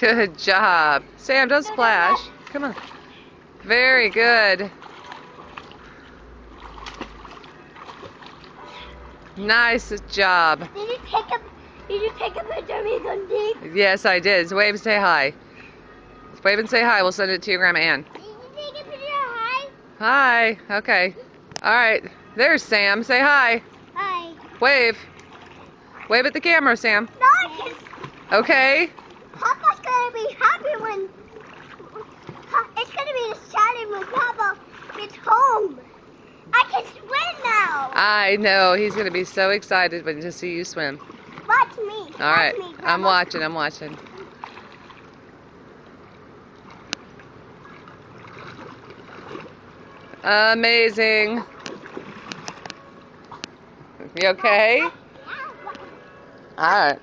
Good job. Sam, don't splash. Come on. Very good. Nice job. Did you take a picture of me going deep? Yes, I did. Wave and say hi. Wave and say hi. We'll send it to your Grandma Ann. Did you take a picture of hi? Hi. Okay. All right. There's Sam. Say hi. Hi. Wave. Wave at the camera, Sam. No, I can. Okay. Papa's gonna be happy when it's gonna be exciting when Papa gets home. I can swim now. I know. He's going to be so excited when to see you swim. Watch me. All right. Me, I'm watching. I'm watching. Amazing. You okay? All right.